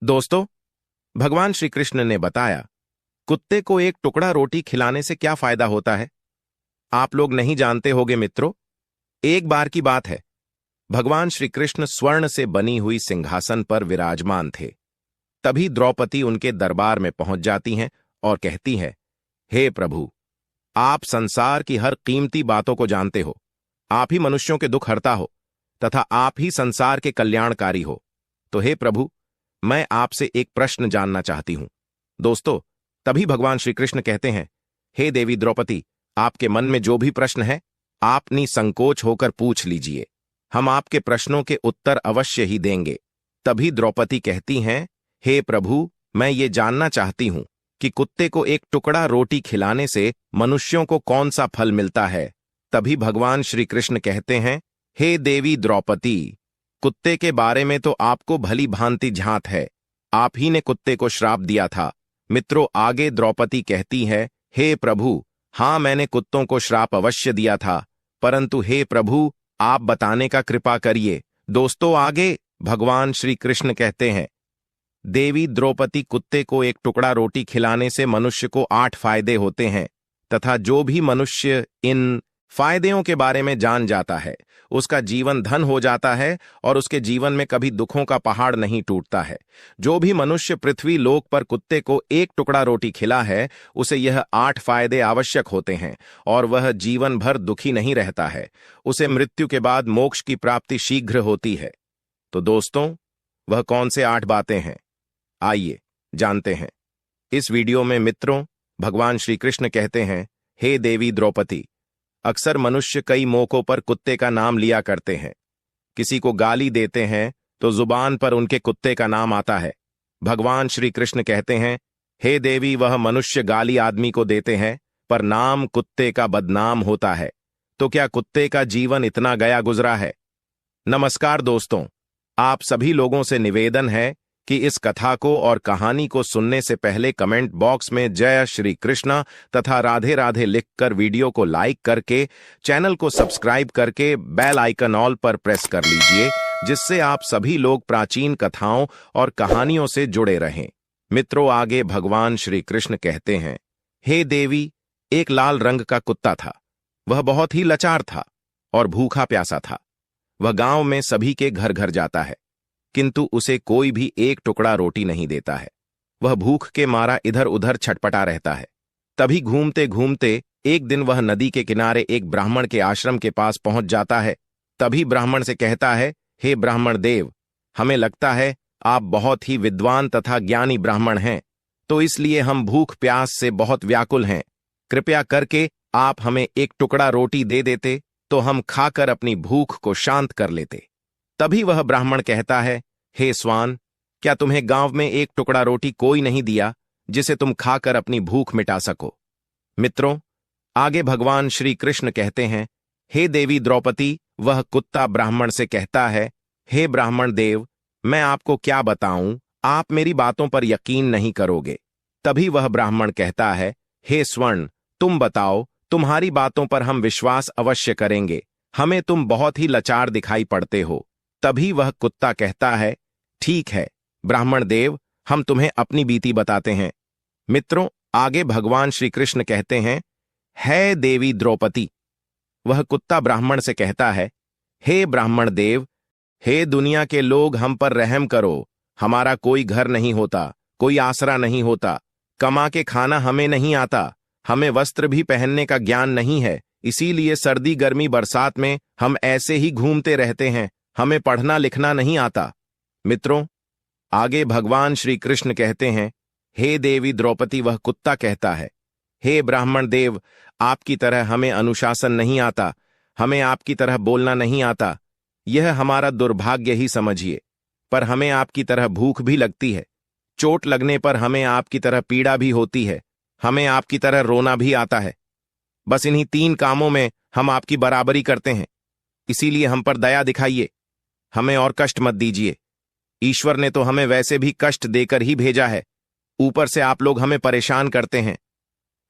दोस्तों, भगवान श्री कृष्ण ने बताया, कुत्ते को एक टुकड़ा रोटी खिलाने से क्या फायदा होता है। आप लोग नहीं जानते होगे मित्रों। एक बार की बात है, भगवान श्री कृष्ण स्वर्ण से बनी हुई सिंहासन पर विराजमान थे। तभी द्रौपदी उनके दरबार में पहुंच जाती हैं और कहती है, हे प्रभु, आप संसार की हर कीमती बातों को जानते हो। आप ही मनुष्यों के दुख हरता हो तथा आप ही संसार के कल्याणकारी हो। तो हे प्रभु, मैं आपसे एक प्रश्न जानना चाहती हूं। दोस्तों, तभी भगवान श्री कृष्ण कहते हैं, हे देवी द्रौपदी, आपके मन में जो भी प्रश्न है, आप निसंकोच होकर पूछ लीजिए। हम आपके प्रश्नों के उत्तर अवश्य ही देंगे। तभी द्रौपदी कहती हैं, हे प्रभु, मैं ये जानना चाहती हूं कि कुत्ते को एक टुकड़ा रोटी खिलाने से मनुष्यों को कौन सा फल मिलता है। तभी भगवान श्री कृष्ण कहते हैं, हे देवी द्रौपदी, कुत्ते के बारे में तो आपको भली भांति झांत है। आप ही ने कुत्ते को श्राप दिया था। मित्रों, आगे द्रौपदी कहती है, हे प्रभु, हां, मैंने कुत्तों को श्राप अवश्य दिया था, परंतु हे प्रभु, आप बताने का कृपा करिए। दोस्तों, आगे भगवान श्री कृष्ण कहते हैं, देवी द्रौपदी, कुत्ते को एक टुकड़ा रोटी खिलाने से मनुष्य को 8 फायदे होते हैं तथा जो भी मनुष्य इन फायदों के बारे में जान जाता है, उसका जीवन धन हो जाता है और उसके जीवन में कभी दुखों का पहाड़ नहीं टूटता है। जो भी मनुष्य पृथ्वी लोक पर कुत्ते को एक टुकड़ा रोटी खिला है, उसे यह 8 फायदे आवश्यक होते हैं और वह जीवन भर दुखी नहीं रहता है। उसे मृत्यु के बाद मोक्ष की प्राप्ति शीघ्र होती है। तो दोस्तों, वह कौन से 8 बातें हैं, आइए जानते हैं। इस वीडियो में मित्रों, भगवान श्री कृष्ण कहते हैं, हे देवी द्रौपदी, अक्सर मनुष्य कई मौकों पर कुत्ते का नाम लिया करते हैं। किसी को गाली देते हैं तो जुबान पर उनके कुत्ते का नाम आता है। भगवान श्री कृष्ण कहते हैं, हे देवी, वह मनुष्य गाली आदमी को देते हैं पर नाम कुत्ते का बदनाम होता है। तो क्या कुत्ते का जीवन इतना गया गुजरा है? नमस्कार दोस्तों, आप सभी लोगों से निवेदन है कि इस कथा को और कहानी को सुनने से पहले कमेंट बॉक्स में जय श्री कृष्णा तथा राधे राधे लिखकर वीडियो को लाइक करके चैनल को सब्सक्राइब करके बेल आइकन ऑल पर प्रेस कर लीजिए, जिससे आप सभी लोग प्राचीन कथाओं और कहानियों से जुड़े रहें। मित्रों, आगे भगवान श्री कृष्ण कहते हैं, हे देवी, एक लाल रंग का कुत्ता था। वह बहुत ही लाचार था और भूखा प्यासा था। वह गांव में सभी के घर घर जाता है, किंतु उसे कोई भी एक टुकड़ा रोटी नहीं देता है। वह भूख के मारा इधर उधर छटपटा रहता है। तभी घूमते घूमते एक दिन वह नदी के किनारे एक ब्राह्मण के आश्रम के पास पहुंच जाता है। तभी ब्राह्मण से कहता है, हे ब्राह्मण देव, हमें लगता है आप बहुत ही विद्वान तथा ज्ञानी ब्राह्मण हैं, तो इसलिए हम भूख प्यास से बहुत व्याकुल हैं। कृपया करके आप हमें एक टुकड़ा रोटी दे देते तो हम खाकर अपनी भूख को शांत कर लेते। तभी वह ब्राह्मण कहता है, हे स्वान, क्या तुम्हें गांव में एक टुकड़ा रोटी कोई नहीं दिया जिसे तुम खाकर अपनी भूख मिटा सको? मित्रों, आगे भगवान श्री कृष्ण कहते हैं, हे देवी द्रौपदी, वह कुत्ता ब्राह्मण से कहता है, हे ब्राह्मण देव, मैं आपको क्या बताऊं, आप मेरी बातों पर यकीन नहीं करोगे। तभी वह ब्राह्मण कहता है, हे स्वर्ण, तुम बताओ, तुम्हारी बातों पर हम विश्वास अवश्य करेंगे। हमें तुम बहुत ही लाचार दिखाई पड़ते हो। तभी वह कुत्ता कहता है, ठीक है ब्राह्मण देव, हम तुम्हें अपनी बीती बताते हैं। मित्रों, आगे भगवान श्री कृष्ण कहते हैं, हे देवी द्रौपदी, वह कुत्ता ब्राह्मण से कहता है, हे ब्राह्मण देव, हे दुनिया के लोग, हम पर रहम करो। हमारा कोई घर नहीं होता, कोई आसरा नहीं होता, कमा के खाना हमें नहीं आता, हमें वस्त्र भी पहनने का ज्ञान नहीं है, इसीलिए सर्दी गर्मी बरसात में हम ऐसे ही घूमते रहते हैं। हमें पढ़ना लिखना नहीं आता। मित्रों, आगे भगवान श्री कृष्ण कहते हैं, हे देवी द्रौपदी, वह कुत्ता कहता है, हे ब्राह्मण देव, आपकी तरह हमें अनुशासन नहीं आता, हमें आपकी तरह बोलना नहीं आता। यह हमारा दुर्भाग्य ही समझिए, पर हमें आपकी तरह भूख भी लगती है। चोट लगने पर हमें आपकी तरह पीड़ा भी होती है। हमें आपकी तरह रोना भी आता है। बस इन्हीं 3 कामों में हम आपकी बराबरी करते हैं। इसीलिए हम पर दया दिखाइए, हमें और कष्ट मत दीजिए। ईश्वर ने तो हमें वैसे भी कष्ट देकर ही भेजा है, ऊपर से आप लोग हमें परेशान करते हैं।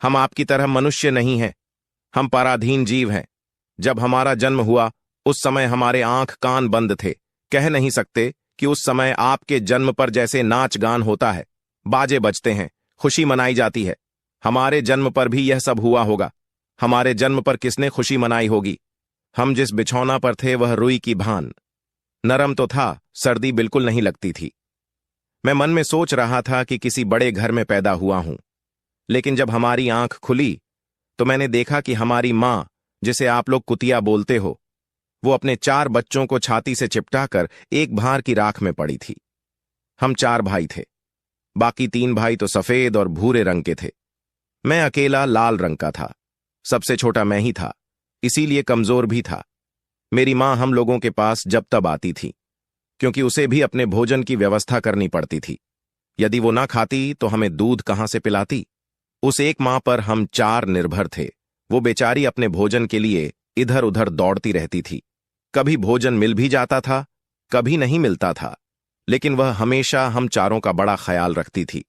हम आपकी तरह मनुष्य नहीं हैं, हम पराधीन जीव हैं। जब हमारा जन्म हुआ उस समय हमारे आंख कान बंद थे, कह नहीं सकते कि उस समय आपके जन्म पर जैसे नाच गान होता है, बाजे बजते हैं, खुशी मनाई जाती है, हमारे जन्म पर भी यह सब हुआ होगा। हमारे जन्म पर किसने खुशी मनाई होगी? हम जिस बिछौना पर थे वह रुई की भान नरम तो था, सर्दी बिल्कुल नहीं लगती थी। मैं मन में सोच रहा था कि किसी बड़े घर में पैदा हुआ हूं, लेकिन जब हमारी आंख खुली तो मैंने देखा कि हमारी मां, जिसे आप लोग कुतिया बोलते हो, वो अपने 4 बच्चों को छाती से चिपटाकर एक भार की राख में पड़ी थी। हम 4 भाई थे, बाकी 3 भाई तो सफेद और भूरे रंग के थे। मैं अकेला लाल रंग का था। सबसे छोटा मैं ही था, इसीलिए कमजोर भी था। मेरी मां हम लोगों के पास जब तब आती थी, क्योंकि उसे भी अपने भोजन की व्यवस्था करनी पड़ती थी। यदि वो ना खाती तो हमें दूध कहां से पिलाती? उस एक मां पर हम 4 निर्भर थे। वो बेचारी अपने भोजन के लिए इधर उधर दौड़ती रहती थी। कभी भोजन मिल भी जाता था, कभी नहीं मिलता था, लेकिन वह हमेशा हम चारों का बड़ा ख्याल रखती थी।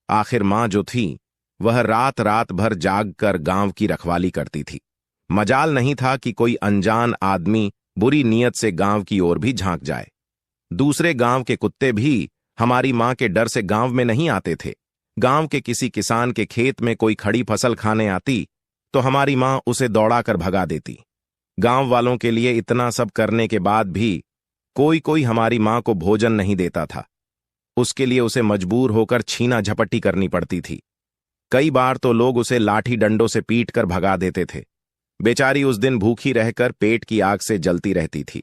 आखिर मां जो थी वह रात रात भर जाग कर गांव की रखवाली करती थी। मजाल नहीं था कि कोई अनजान आदमी बुरी नीयत से गांव की ओर भी झांक जाए। दूसरे गांव के कुत्ते भी हमारी मां के डर से गांव में नहीं आते थे। गांव के किसी किसान के खेत में कोई खड़ी फसल खाने आती तो हमारी मां उसे दौड़ाकर भगा देती। गांव वालों के लिए इतना सब करने के बाद भी कोई कोई हमारी मां को भोजन नहीं देता था। उसके लिए उसे मजबूर होकर छीना झपट्टी करनी पड़ती थी। कई बार तो लोग उसे लाठी डंडों से पीट कर भगा देते थे। बेचारी उस दिन भूखी रहकर पेट की आग से जलती रहती थी।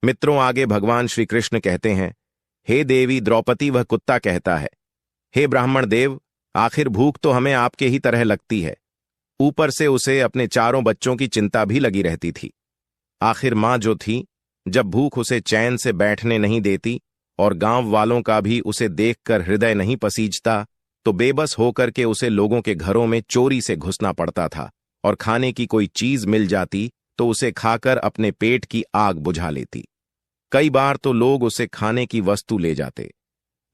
मित्रों, आगे भगवान श्री कृष्ण कहते हैं, हे देवी द्रौपदी, वह कुत्ता कहता है, हे ब्राह्मण देव, आखिर भूख तो हमें आपके ही तरह लगती है। ऊपर से उसे अपने 4 बच्चों की चिंता भी लगी रहती थी। आखिर मां जो थी, जब भूख उसे चैन से बैठने नहीं देती और गांव वालों का भी उसे देखकर हृदय नहीं पसीजता, तो बेबस होकर के उसे लोगों के घरों में चोरी से घुसना पड़ता था, और खाने की कोई चीज मिल जाती तो उसे खाकर अपने पेट की आग बुझा लेती। कई बार तो लोग उसे खाने की वस्तु ले जाते,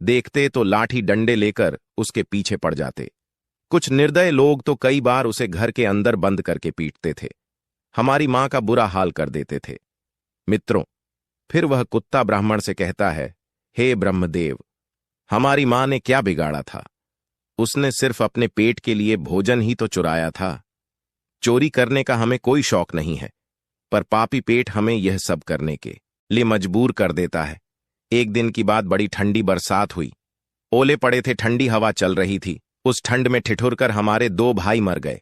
देखते तो लाठी डंडे लेकर उसके पीछे पड़ जाते। कुछ निर्दय लोग तो कई बार उसे घर के अंदर बंद करके पीटते थे, हमारी मां का बुरा हाल कर देते थे। मित्रों, फिर वह कुत्ता ब्राह्मण से कहता है, हे ब्रह्मदेव, हमारी मां ने क्या बिगाड़ा था? उसने सिर्फ अपने पेट के लिए भोजन ही तो चुराया था। चोरी करने का हमें कोई शौक नहीं है, पर पापी पेट हमें यह सब करने के लिए मजबूर कर देता है। एक दिन की बात, बड़ी ठंडी बरसात हुई, ओले पड़े थे, ठंडी हवा चल रही थी। उस ठंड में ठिठुरकर हमारे 2 भाई मर गए।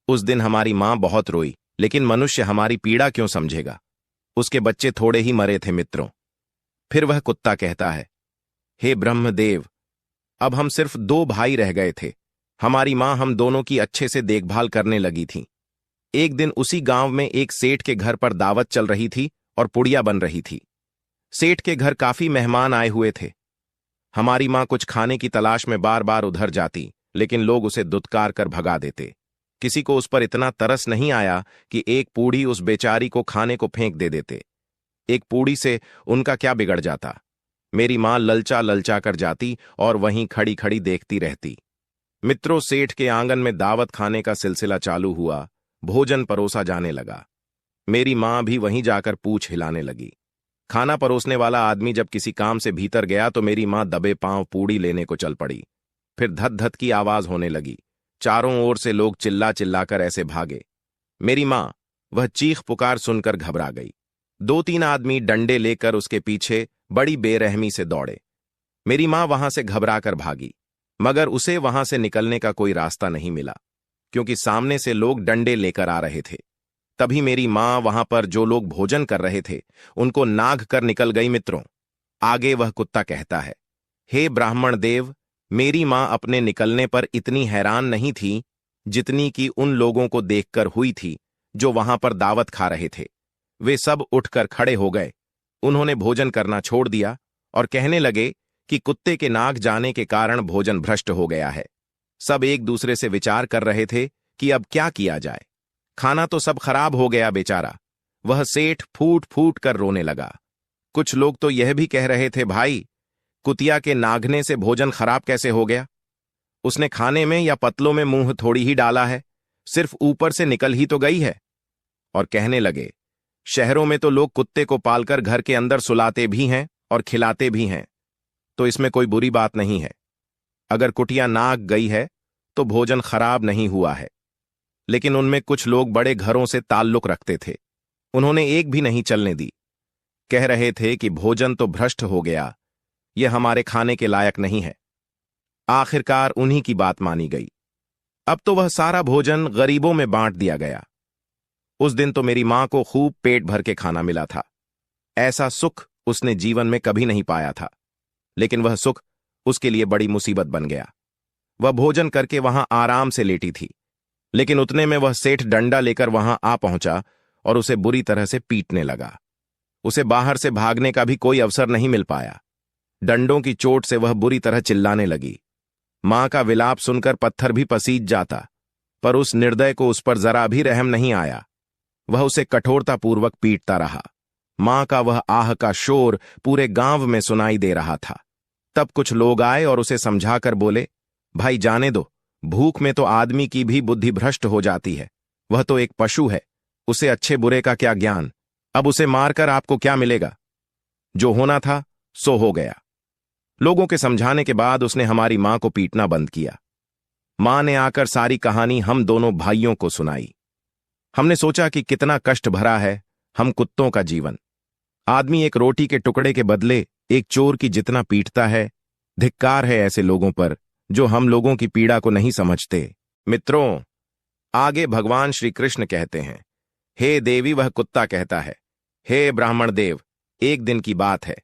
उस दिन हमारी मां बहुत रोई, लेकिन मनुष्य हमारी पीड़ा क्यों समझेगा? उसके बच्चे थोड़े ही मरे थे। मित्रों, फिर वह कुत्ता कहता है, हे ब्रह्मदेव, अब हम सिर्फ 2 भाई रह गए थे। हमारी मां हम दोनों की अच्छे से देखभाल करने लगी थी। एक दिन उसी गांव में एक सेठ के घर पर दावत चल रही थी और पुड़िया बन रही थी। सेठ के घर काफी मेहमान आए हुए थे। हमारी मां कुछ खाने की तलाश में बार बार उधर जाती, लेकिन लोग उसे दुत्कार कर भगा देते। किसी को उस पर इतना तरस नहीं आया कि एक पूड़ी उस बेचारी को खाने को फेंक दे देते। एक पूड़ी से उनका क्या बिगड़ जाता? मेरी मां ललचा ललचा कर जाती और वहीं खड़ी खड़ी देखती रहती। मित्रों, सेठ के आंगन में दावत खाने का सिलसिला चालू हुआ। भोजन परोसा जाने लगा। मेरी मां भी वहीं जाकर पूंछ हिलाने लगी। खाना परोसने वाला आदमी जब किसी काम से भीतर गया तो मेरी मां दबे पांव पूड़ी लेने को चल पड़ी। फिर धत धत की आवाज होने लगी। चारों ओर से लोग चिल्ला चिल्लाकर ऐसे भागे। मेरी मां वह चीख पुकार सुनकर घबरा गई। 2-3 आदमी डंडे लेकर उसके पीछे बड़ी बेरहमी से दौड़े। मेरी मां वहां से घबराकर भागी, मगर उसे वहां से निकलने का कोई रास्ता नहीं मिला, क्योंकि सामने से लोग डंडे लेकर आ रहे थे। तभी मेरी मां वहां पर जो लोग भोजन कर रहे थे उनको नाग कर निकल गई। मित्रों, आगे वह कुत्ता कहता है, हे ब्राह्मण देव, मेरी मां अपने निकलने पर इतनी हैरान नहीं थी जितनी कि उन लोगों को देखकर हुई थी जो वहां पर दावत खा रहे थे। वे सब उठकर खड़े हो गए। उन्होंने भोजन करना छोड़ दिया और कहने लगे कि कुत्ते के नाक जाने के कारण भोजन भ्रष्ट हो गया है। सब एक दूसरे से विचार कर रहे थे कि अब क्या किया जाए। खाना तो सब खराब हो गया बेचारा। वह सेठ फूट फूट कर रोने लगा। कुछ लोग तो यह भी कह रहे थे, भाई, कुतिया के नागने से भोजन खराब कैसे हो गया? उसने खाने में या पतलों में मुंह थोड़ी ही डाला है, सिर्फ ऊपर से निकल ही तो गई है। और कहने लगे, शहरों में तो लोग कुत्ते को पालकर घर के अंदर सुलाते भी हैं और खिलाते भी हैं, तो इसमें कोई बुरी बात नहीं है। अगर कुटिया नाक गई है तो भोजन खराब नहीं हुआ है। लेकिन उनमें कुछ लोग बड़े घरों से ताल्लुक रखते थे, उन्होंने एक भी नहीं चलने दी। कह रहे थे कि भोजन तो भ्रष्ट हो गया, यह हमारे खाने के लायक नहीं है। आखिरकार उन्हीं की बात मानी गई। अब तो वह सारा भोजन गरीबों में बांट दिया गया। उस दिन तो मेरी मां को खूब पेट भर के खाना मिला था। ऐसा सुख उसने जीवन में कभी नहीं पाया था। लेकिन वह सुख उसके लिए बड़ी मुसीबत बन गया। वह भोजन करके वहां आराम से लेटी थी, लेकिन उतने में वह सेठ डंडा लेकर वहां आ पहुंचा और उसे बुरी तरह से पीटने लगा। उसे बाहर से भागने का भी कोई अवसर नहीं मिल पाया। डंडों की चोट से वह बुरी तरह चिल्लाने लगी। मां का विलाप सुनकर पत्थर भी पसीज जाता, पर उस निर्दय को उस पर जरा भी रहम नहीं आया। वह उसे कठोरतापूर्वक पीटता रहा। मां का वह आह का शोर पूरे गांव में सुनाई दे रहा था। तब कुछ लोग आए और उसे समझाकर बोले, भाई जाने दो, भूख में तो आदमी की भी बुद्धि भ्रष्ट हो जाती है। वह तो एक पशु है, उसे अच्छे बुरे का क्या ज्ञान। अब उसे मारकर आपको क्या मिलेगा? जो होना था सो हो गया। लोगों के समझाने के बाद उसने हमारी मां को पीटना बंद किया। मां ने आकर सारी कहानी हम दोनों भाइयों को सुनाई। हमने सोचा कि कितना कष्ट भरा है हम कुत्तों का जीवन। आदमी एक रोटी के टुकड़े के बदले एक चोर की जितना पीटता है। धिक्कार है ऐसे लोगों पर जो हम लोगों की पीड़ा को नहीं समझते। मित्रों, आगे भगवान श्री कृष्ण कहते हैं, हे देवी, वह कुत्ता कहता है, हे ब्राह्मण देव, एक दिन की बात है।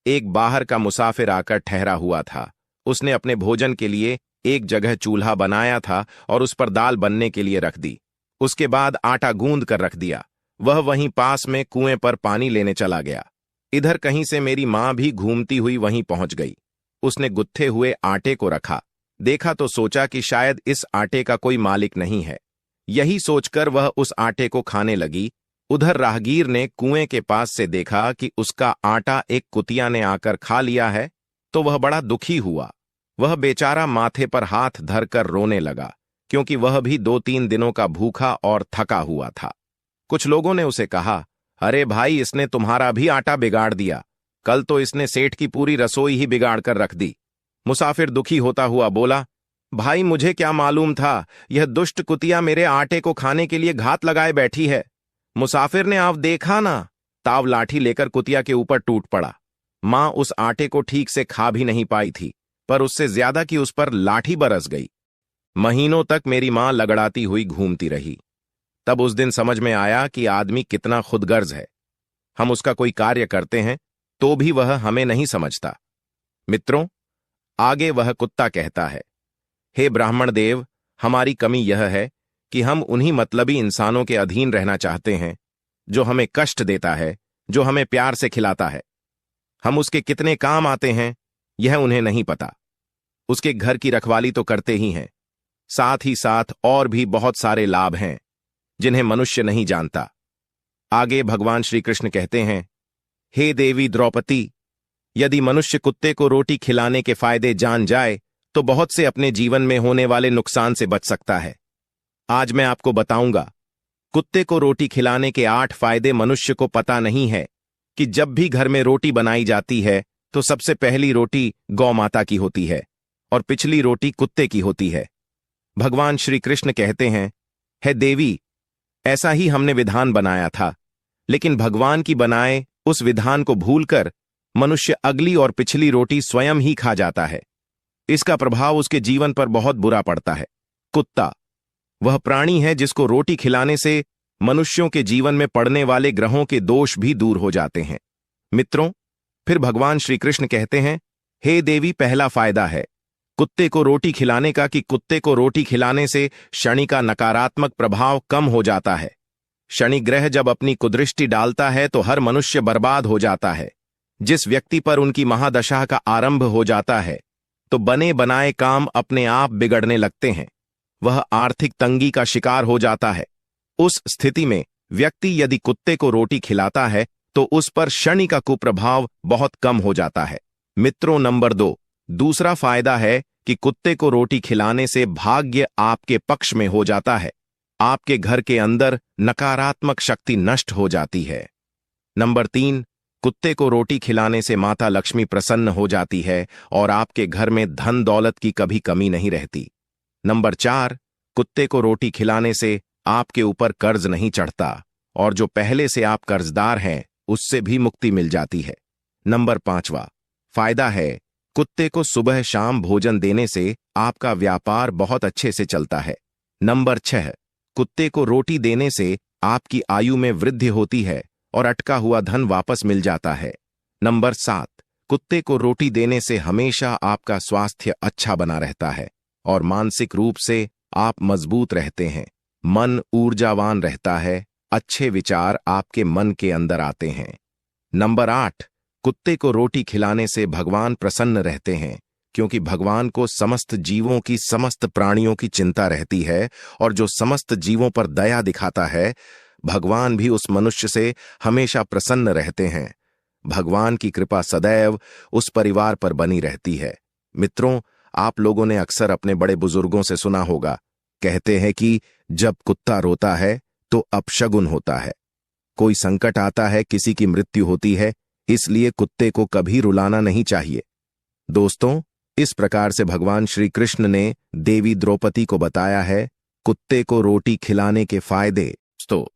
एक बाहर का मुसाफिर आकर ठहरा हुआ था। उसने अपने भोजन के लिए एक जगह चूल्हा बनाया था और उस पर दाल बनने के लिए रख दी। उसके बाद आटा गूंद कर रख दिया। वह वहीं पास में कुएं पर पानी लेने चला गया। इधर कहीं से मेरी मां भी घूमती हुई वहीं पहुंच गई। उसने गुत्थे हुए आटे को रखा, देखा तो सोचा कि शायद इस आटे का कोई मालिक नहीं है। यही सोचकर वह उस आटे को खाने लगी। उधर राहगीर ने कुएं के पास से देखा कि उसका आटा एक कुतिया ने आकर खा लिया है, तो वह बड़ा दुखी हुआ। वह बेचारा माथे पर हाथ धरकर रोने लगा, क्योंकि वह भी 2-3 दिनों का भूखा और थका हुआ था। कुछ लोगों ने उसे कहा, अरे भाई, इसने तुम्हारा भी आटा बिगाड़ दिया। कल तो इसने सेठ की पूरी रसोई ही बिगाड़ कर रख दी। मुसाफिर दुखी होता हुआ बोला, भाई मुझे क्या मालूम था, यह दुष्ट कुतिया मेरे आटे को खाने के लिए घात लगाए बैठी है। मुसाफिर ने आप देखा ना, ताव लाठी लेकर कुतिया के ऊपर टूट पड़ा। मां उस आटे को ठीक से खा भी नहीं पाई थी, पर उससे ज्यादा कि उस पर लाठी बरस गई। महीनों तक मेरी मां लगड़ाती हुई घूमती रही। तब उस दिन समझ में आया कि आदमी कितना खुदगर्ज है। हम उसका कोई कार्य करते हैं तो भी वह हमें नहीं समझता। मित्रों, आगे वह कुत्ता कहता है, हे ब्राह्मण देव, हमारी कमी यह है कि हम उन्हीं मतलबी इंसानों के अधीन रहना चाहते हैं जो हमें कष्ट देता है, जो हमें प्यार से खिलाता है। हम उसके कितने काम आते हैं यह उन्हें नहीं पता। उसके घर की रखवाली तो करते ही हैं, साथ ही साथ और भी बहुत सारे लाभ हैं जिन्हें मनुष्य नहीं जानता। आगे भगवान श्री कृष्ण कहते हैं, हे देवी द्रौपदी, यदि मनुष्य कुत्ते को रोटी खिलाने के फायदे जान जाए तो बहुत से अपने जीवन में होने वाले नुकसान से बच सकता है। आज मैं आपको बताऊंगा। कुत्ते को रोटी खिलाने के 8 फायदे मनुष्य को पता नहीं है कि जब भी घर में रोटी बनाई जाती है तो सबसे पहली रोटी गौ माता की होती है और पिछली रोटी कुत्ते की होती है। भगवान श्री कृष्ण कहते हैं, हे देवी, ऐसा ही हमने विधान बनाया था, लेकिन भगवान की बनाए उस विधान को भूलकर मनुष्य अगली और पिछली रोटी स्वयं ही खा जाता है। इसका प्रभाव उसके जीवन पर बहुत बुरा पड़ता है। कुत्ता वह प्राणी है जिसको रोटी खिलाने से मनुष्यों के जीवन में पड़ने वाले ग्रहों के दोष भी दूर हो जाते हैं। मित्रों, फिर भगवान श्री कृष्ण कहते हैं, हे देवी, पहला फायदा है कुत्ते को रोटी खिलाने का कि कुत्ते को रोटी खिलाने से शनि का नकारात्मक प्रभाव कम हो जाता है। शनि ग्रह जब अपनी कुदृष्टि डालता है तो हर मनुष्य बर्बाद हो जाता है। जिस व्यक्ति पर उनकी महादशा का आरंभ हो जाता है तो बने बनाए काम अपने आप बिगड़ने लगते हैं। वह आर्थिक तंगी का शिकार हो जाता है। उस स्थिति में व्यक्ति यदि कुत्ते को रोटी खिलाता है तो उस पर शनि का कुप्रभाव बहुत कम हो जाता है। मित्रों, नंबर 2, दूसरा फायदा है कि कुत्ते को रोटी खिलाने से भाग्य आपके पक्ष में हो जाता है। आपके घर के अंदर नकारात्मक शक्ति नष्ट हो जाती है। नंबर 3, कुत्ते को रोटी खिलाने से माता लक्ष्मी प्रसन्न हो जाती है और आपके घर में धन दौलत की कभी कमी नहीं रहती। नंबर 4, कुत्ते को रोटी खिलाने से आपके ऊपर कर्ज नहीं चढ़ता और जो पहले से आप कर्जदार हैं उससे भी मुक्ति मिल जाती है। नंबर 5वां फायदा है, कुत्ते को सुबह शाम भोजन देने से आपका व्यापार बहुत अच्छे से चलता है। नंबर 6, कुत्ते को रोटी देने से आपकी आयु में वृद्धि होती है और अटका हुआ धन वापस मिल जाता है। नंबर 7, कुत्ते को रोटी देने से हमेशा आपका स्वास्थ्य अच्छा बना रहता है और मानसिक रूप से आप मजबूत रहते हैं। मन ऊर्जावान रहता है, अच्छे विचार आपके मन के अंदर आते हैं। नंबर 8, कुत्ते को रोटी खिलाने से भगवान प्रसन्न रहते हैं क्योंकि भगवान को समस्त जीवों की, समस्त प्राणियों की चिंता रहती है और जो समस्त जीवों पर दया दिखाता है, भगवान भी उस मनुष्य से हमेशा प्रसन्न रहते हैं। भगवान की कृपा सदैव उस परिवार पर बनी रहती है। मित्रों, आप लोगों ने अक्सर अपने बड़े बुजुर्गों से सुना होगा, कहते हैं कि जब कुत्ता रोता है तो अपशगुन होता है। कोई संकट आता है, किसी की मृत्यु होती है, इसलिए कुत्ते को कभी रुलाना नहीं चाहिए। दोस्तों, इस प्रकार से भगवान श्री कृष्ण ने देवी द्रौपदी को बताया है कुत्ते को रोटी खिलाने के फायदे। तो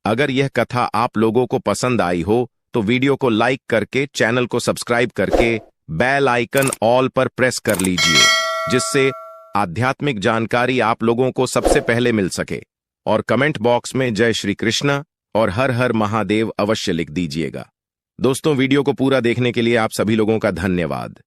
अगर यह कथा आप लोगों को पसंद आई हो तो वीडियो को लाइक करके, चैनल को सब्सक्राइब करके बेल आइकन ऑल पर प्रेस कर लीजिए, जिससे आध्यात्मिक जानकारी आप लोगों को सबसे पहले मिल सके। और कमेंट बॉक्स में जय श्री कृष्ण और हर हर महादेव अवश्य लिख दीजिएगा। दोस्तों, वीडियो को पूरा देखने के लिए आप सभी लोगों का धन्यवाद।